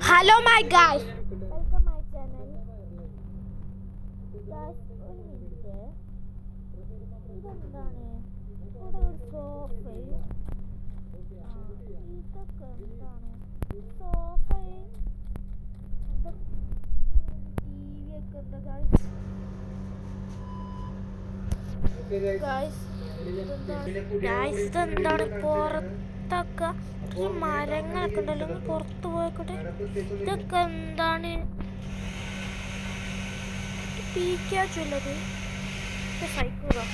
Hello my guys. Welcome my channel. Guys, ഒരു minute. ഇതെന്താണ്? ഇവിടെ ഒരു സോഫയും ഇതൊക്കെ എന്താണ്? സോഫയും ടി വി ഒക്കെ ഉണ്ട് ഗൈസ്. ഗൈസ് ഇതെന്താണ് പുറത്തൊക്കെ മരങ്ങളൊക്കെ ഉണ്ടല്ലോ, പുറത്ത് പോയിക്കോട്ടെ. ഇതൊക്കെ എന്താണ്? പീക്കാച്ചുള്ളത് സൈക്കിളോ?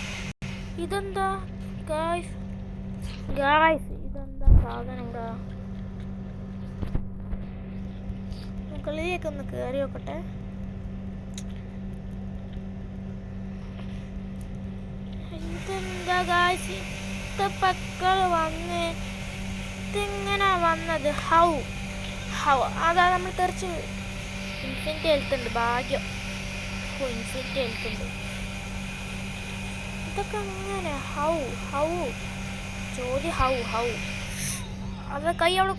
ഇതെന്താ ഗൈസ്? ഗൈസ് ഇതെന്താ സാധനം? ഇവിടെ മുകളിലേക്ക് ഒന്ന് കയറി നോക്കട്ടെ. ഇതെന്താ ഗൈസ്? പക്കൾ വന്ന് ഇതെങ്ങനെ വന്നത്? ഹൗ അതാ നമ്മൾ തെറിച്ച് ഇൻഫിനിറ്റി ഹെൽത്ത് ഉണ്ട്. ഭാഗ്യം, ഇൻഫിനിറ്റി ഹെൽത്ത് ഉണ്ട്. ഇതൊക്കെ അങ്ങനെ ഹൗ ചോദ്യം ഹൗ അത് കൈ അവിടെ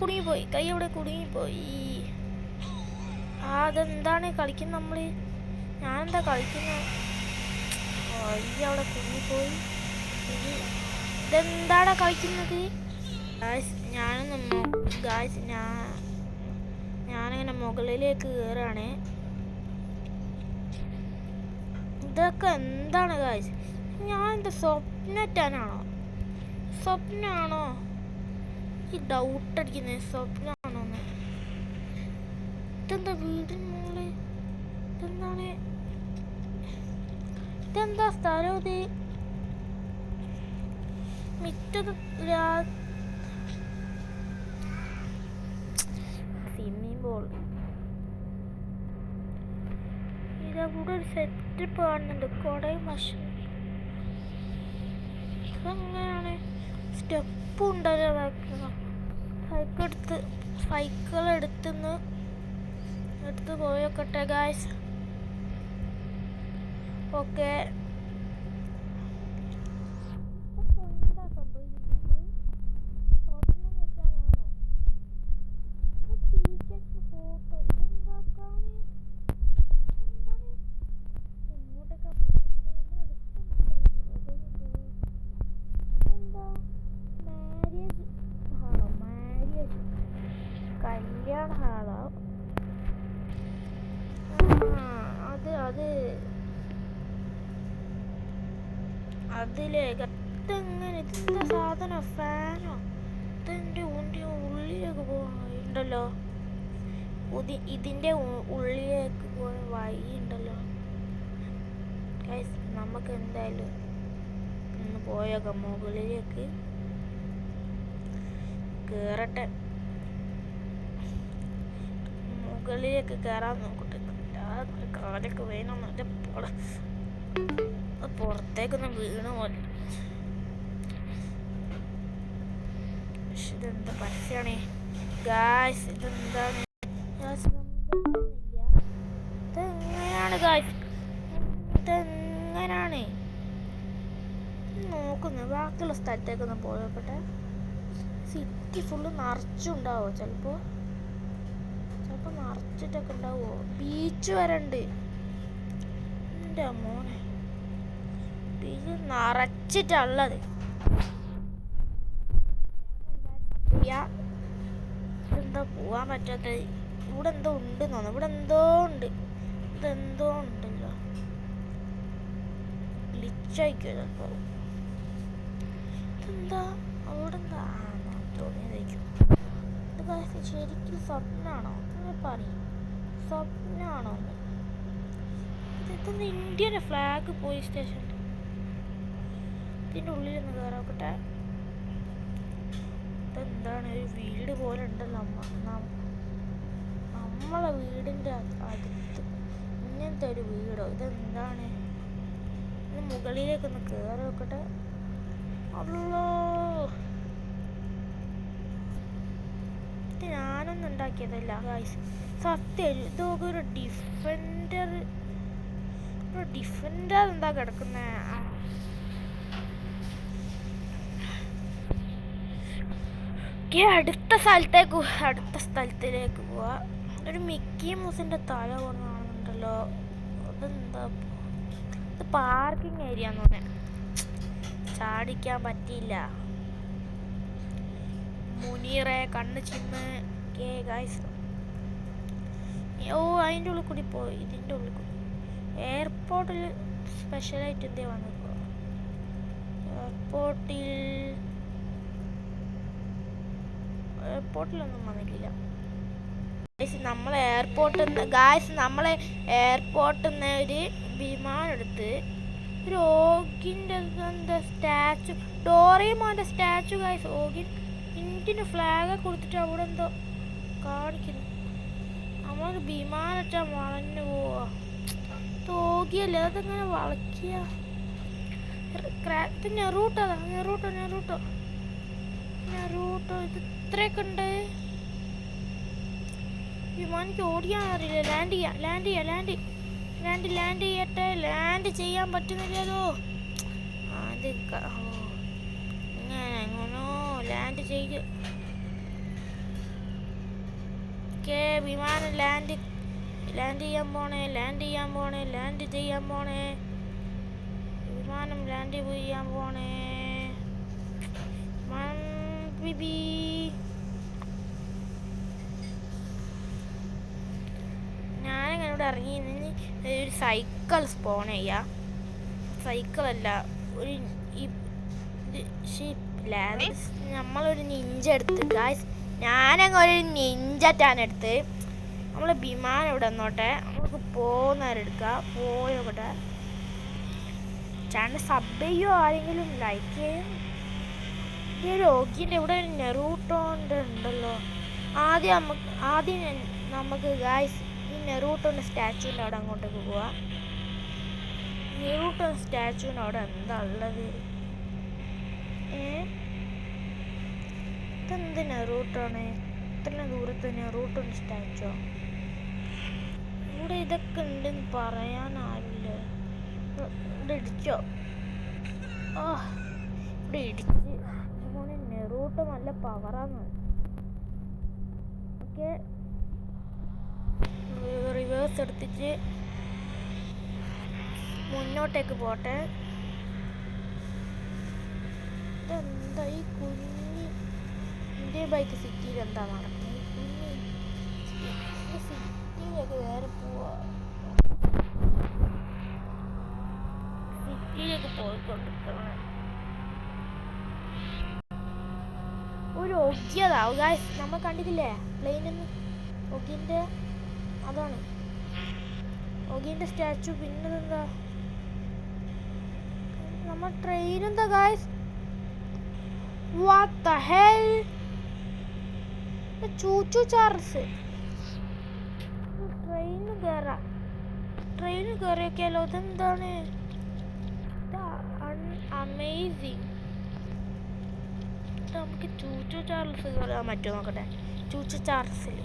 കുടുങ്ങിപ്പോയി. അതെന്താണ് കളിക്കുന്നത് നമ്മള്? ഞാനെന്താ കളിക്കുന്നത്? കൈ അവിടെ കുടുങ്ങിപ്പോയി. ഇതെന്താടാ കളിക്കുന്നത്? ഞാനിങ്ങനെ മുകളിലേക്ക് കയറാണ്. ഇതൊക്കെ എന്താണ് ഗായ്സ്? ഞാൻ എന്താ സ്വപ്നാണോ? എനിക്ക് ഡൗട്ട് അടിക്കുന്നത് സ്വപ്നാണോന്ന്. ഇതെന്താ വീടിന് മുകളിൽ? ഇതെന്താ സ്ഥലം? ഇത് മിറ്റത് സ്വിമ്മിംഗ് പൂൾ. ഇതവിടെ ഒരു സെറ്റപ്പ് കാണുന്നുണ്ട്. കുടയും മഷും ഇതെങ്ങനെയാണ്? സ്റ്റെപ്പ് ഉണ്ടല്ലോ. സൈക്കിൾ എടുത്ത് പോയോക്കട്ടെ ഗായ്സ്. ഓക്കെ. കല്യാണ ഹാളോ? അതിലെങ്ങനെ? ഇതെന്താ സാധനം? ഫാനോ? ഇതെൻ്റെ ഉള്ളിലേക്ക് പോയിണ്ടല്ലോ. ഇതിൻ്റെ ഉള്ളിലേക്ക് പോയ വഴി ഉണ്ടല്ലോ. നമുക്ക് എന്തായാലും ഒന്ന് പോയേക്കാം. മുകളിലേക്ക് കയറട്ടെ. മുകളിലേക്ക് കയറാൻ നോക്കട്ടെ. കാലൊക്കെ വേണം. പുറത്തേക്കൊന്നും വീണ പോലെ. ഇതെന്താ പരസ്യമാണ് ഗായ്സ്? ഇതെന്താണ്? ഇതെങ്ങനെയാണ് ഗായ്സ്? ഇതെങ്ങനെയാണ് നോക്കുന്നത്? ബാക്കിയുള്ള സ്ഥലത്തേക്കൊന്ന് പോയോക്കട്ടെ. City full നിറച്ചുണ്ടാവോ? ചിലപ്പോൾ നിറച്ചിട്ടൊക്കെ ഉണ്ടാവുമോ? ബീച്ച് വരെ ഉണ്ട്. എൻ്റെ മോനെ, ബീച്ച് നിറച്ചിട്ടുള്ളത്. എന്താ പോവാൻ പറ്റാത്തത്? ഇവിടെ എന്തോ ഉണ്ടെന്ന് തോന്നുന്നു. ഇതെന്തോ ഉണ്ടല്ലോ. ഗ്ലിച്ചായിക്കോ ചിലപ്പോ. ഇതെന്താ അവിടെ എന്താ തോന്നിയതായിരിക്കും. ഇത് ശരിക്കും സ്വപ്നാണോ? സ്വപ്നാണോ? ഇതെന്താ ഇന്ത്യയുടെ ഫ്ലാഗ്? Police station. ഇതിൻ്റെ ഉള്ളിലൊന്ന് കയറാക്കട്ടെ. ഇതെന്താണ്? ഒരു വീട് പോലെ ഉണ്ടല്ലോ. നമ്മളെ വീടിൻ്റെ അടുത്ത് ഇങ്ങനത്തെ ഒരു വീടോ? ഇതെന്താണ്? ഇത് മുകളിലേക്കൊന്ന് കയറി നോക്കട്ടെ. അല്ലോ, ഇത് ഞാനൊന്നും ഉണ്ടാക്കിയതല്ല ഗായ്സ്. സത്യം ഇതൊക്കെ ഒരു ഡിഫൻഡർ എന്താ കിടക്കുന്നേ? അടുത്ത സ്ഥലത്തിലേക്ക് പോവാ. ഒരു മിക്കി മൗസിൻ്റെ തല കൊണ്ടാണുണ്ടല്ലോ. അതെന്താ? ഇത് പാർക്കിംഗ് ഏരിയ എന്ന് പറഞ്ഞാൽ ചാടിക്കാൻ പറ്റിയില്ല. മുനീറെ കണ്ണ് ചിമ്മ്. ഗൈസ്, ഓ അതിൻ്റെ ഉള്ളിൽ കൂടി പോയി. ഇതിൻ്റെ ഉള്ളിൽ കൂടി എയർപോർട്ടിൽ സ്പെഷ്യലായിട്ട് എന്തേ വന്നപ്പോ എയർപോർട്ടിലൊന്നും വന്നിട്ടില്ല. നമ്മളെ എയർപോർട്ടിൽ നിന്ന് ഒരു വിമാനം എടുത്ത് ഒരു ഓഗിൻ്റെ എന്താ സ്റ്റാച്ചു, ഡോറേമോൻ്റെ സ്റ്റാച്ചു. ഗൈസ്, ഓഗിൻ ഇന്ത്യൻ്റെ ഫ്ലാഗ് കൊടുത്തിട്ട് അവിടെ എന്തോ കാണിക്കുന്നു. നമ്മളൊരു വിമാനറ്റാ വളഞ്ഞു പോവാ. തോകിയല്ലേ, അതങ്ങനെ വളക്കിയ. ഇത് നെറൂട്ടോ ഇത് ഇത്രയൊക്കെ ഉണ്ട്. വിമാനിക്ക് ഓടിയാൻ അറിയില്ല. ലാൻഡ് ചെയ്യട്ടെ. ലാൻഡ് ചെയ്യാൻ പറ്റുന്നില്ലല്ലോ. അത് എങ്ങനോ ലാൻഡ് ചെയ്ത്. വിമാനം ലാൻഡ് ചെയ്യാൻ പോണേ. വിമാനം ലാൻഡ് ചെയ്യാൻ പോണേ. ഞാനിങ്ങനെ ഇവിടെ ഇറങ്ങി ഒരു സൈക്കിൾ സ്പോൺ ചെയ്യാം. സൈക്കിളല്ല, ഒരു നമ്മളൊരു നിഞ്ച എടുത്ത് ഗായ്സ്, ഞാനങ്ങ് ഒരു നിഞ്ചറ്റാണ് എടുത്ത്. നമ്മൾ വിമാനം ഇവിടെ വന്നോട്ടെ, നമുക്ക് പോകുന്നവരെടുക്കാം. പോയോട്ടെ. ചാനൽ സബ് ചെയ്യോ, ആരെങ്കിലും ലൈക്ക് ചെയ്യും. ഈ ഒരു ഓഗിൻ്റെ ഇവിടെ ഒരു നെറൂട്ടോൻ്റെ ഉണ്ടല്ലോ. ആദ്യം നമുക്ക് ഗായ്സ് ഈ നെറൂട്ടോൻ്റെ സ്റ്റാച്ചുവിൻ്റെ അവിടെ അങ്ങോട്ടേക്ക് പോവാം. നെറൂട്ടോ സ്റ്റാച്ചുവിൻ്റെ അവിടെ എന്താ ഉള്ളത്? ഇതെന്ത് നെറൂട്ടോണ്? ഇത്രയും ദൂരത്ത് നെറൂട്ടോൻ്റെ സ്റ്റാച്ചോ? ഇവിടെ ഇതൊക്കെ ഉണ്ടെന്ന് പറയാൻ ആരില്ല. ഇവിടെ ഇടിച്ചോ? ഇവിടെ ഇടിച്ച് നെറൂട്ടോ നല്ല പവറാന്ന്. ഓക്കെ, റിവേഴ്സ് എടുത്തിട്ട് മുന്നോട്ടേക്ക് പോട്ടെ. എന്താ ഈ കുഞ്ഞി ഇന്ത്യൻ ബൈക്ക് സിറ്റിയിൽ എന്താ നടക്കുന്നത്? സിറ്റിയിലേക്ക് വേറെ പോവാ. സിറ്റിയിലേക്ക് പോയിക്കൊണ്ടിരിക്കണം. ഒരു ഒഗ്യതാവും ഗായ്സ്, നമ്മൾ കണ്ടിട്ടില്ലേ പ്ലെയിനിൽ നിന്ന്? ഒഗിൻ്റെ അതാണ് ഒഗിൻ്റെ സ്റ്റാച്ചു. പിന്നെന്താ നമ്മൾ ട്രെയിൻ എന്താ ഗായ്സ്? What the hell? ചൂച്ചു ചാർസ്. ട്രെയിനിൽ കയറിയൊക്കെയല്ലോ. ഇതെന്താണ്? അമേസിങ്. നമുക്ക് ചൂച്ചു ചാർസ് കയറാൻ പറ്റുമോ നോക്കട്ടെ. ചൂച്ചു ചാർസിൽ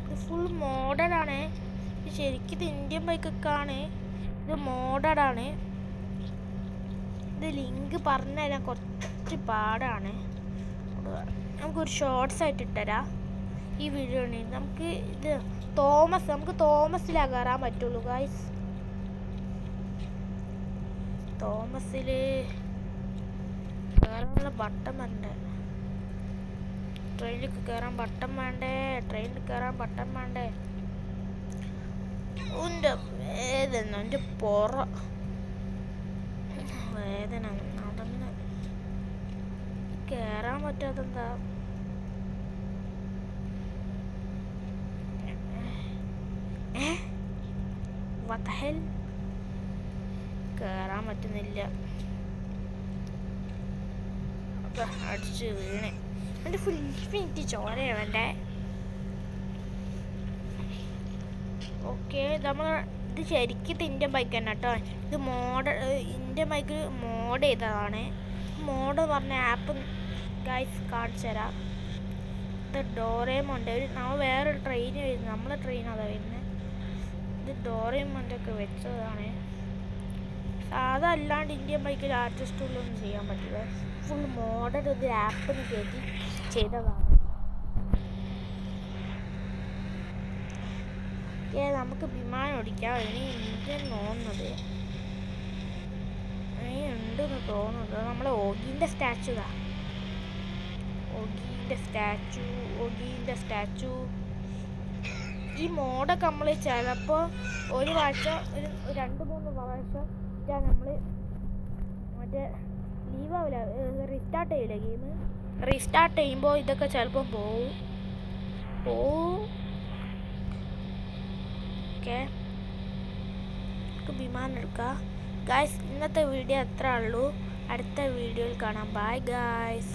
ഇത് ഫുൾ മോഡലാണ്. ശരിക്കും ഇത് ഇന്ത്യൻ ബൈക്കൊക്കെ ആണ്. ഇത് മോഡലാണ്. ഇത് ലിങ്ക് പറഞ്ഞു തരാൻ കുറച്ച് പാടാണ്. നമുക്കൊരു ഷോർട്സ് ആയിട്ട് ഇട്ടുതരാം ഈ വീഡിയോ. നമുക്ക് ഇത് നമുക്ക് തോമസിലാണ് കയറാൻ പറ്റുള്ളൂ ഗായ്സ്. തോമസിൽ കയറാനുള്ള ബട്ടൺ വേണ്ടേ? ട്രെയിനിൽ കയറാൻ ബട്ടൺ വേണ്ടേ? എൻ്റെ പുറ വേദന നടന്ന് കയറാൻ പറ്റാതെന്താ? What the hell? കയറാൻ പറ്റുന്നില്ല. അടിച്ച് വീണേ. എൻ്റെ ഫുൾ ഇൻഫിനിറ്റി ചോരയാണ് വേണ്ടേ. ഓക്കെ, നമ്മൾ ഇത് ശരിക്കും ഇന്ത്യൻ ബൈക്ക് തന്നെ കേട്ടോ. ഇത് ഇന്ത്യൻ ബൈക്ക് മോഡ് ചെയ്തതാണ്. മോഡ് പറഞ്ഞ ആപ്പ് ഗൈസ് കാണിച്ചു തരാം. ഇത് ഡോറേമോൻ്റെ നമ്മൾ വേറൊരു ട്രെയിൻ വരുന്നത്. നമ്മളെ ട്രെയിൻ അതാ വരുന്നത്. ഇത് ഡോറേമോൻ്റെ ഒക്കെ വെച്ചതാണ്. അതല്ലാണ്ട് ഇന്ത്യൻ ബൈക്കിൽ ആർട്ടിസ്റ്റ് ടൂളൊന്നും ചെയ്യാൻ പറ്റില്ല. ഫുൾ മോഡൽ ഒരു ആപ്പിന് കയറ്റി ചെയ്തതാണ്. നമുക്ക് വിമാനം ഓടിക്കാം. ഇനി ഉണ്ടെന്ന് തോന്നുന്നത്, ഇനി ഉണ്ടെന്ന് തോന്നുന്നത് നമ്മളെ ഓഗീൻ്റെ സ്റ്റാച്ചു. ഈ മോഡൊക്കെ നമ്മൾ ചിലപ്പോൾ ഒരു പ്രാവശ്യം ഒരു 2-3 പ്രാവശ്യം നമ്മൾ മറ്റേ ലീവ് ആവില്ല, റീസ്റ്റാർട്ട് ചെയ്യില്ല ഗെയിം. റീസ്റ്റാർട്ട് ചെയ്യുമ്പോൾ ഇതൊക്കെ ചിലപ്പോൾ പോവും. ഓക്കെ, നമുക്ക് വിമാനം എടുക്കാം. ഗായ്സ്, ഇന്നത്തെ വീഡിയോ അത്രേ ഉള്ളൂ. അടുത്ത വീഡിയോയിൽ കാണാം. Bye guys.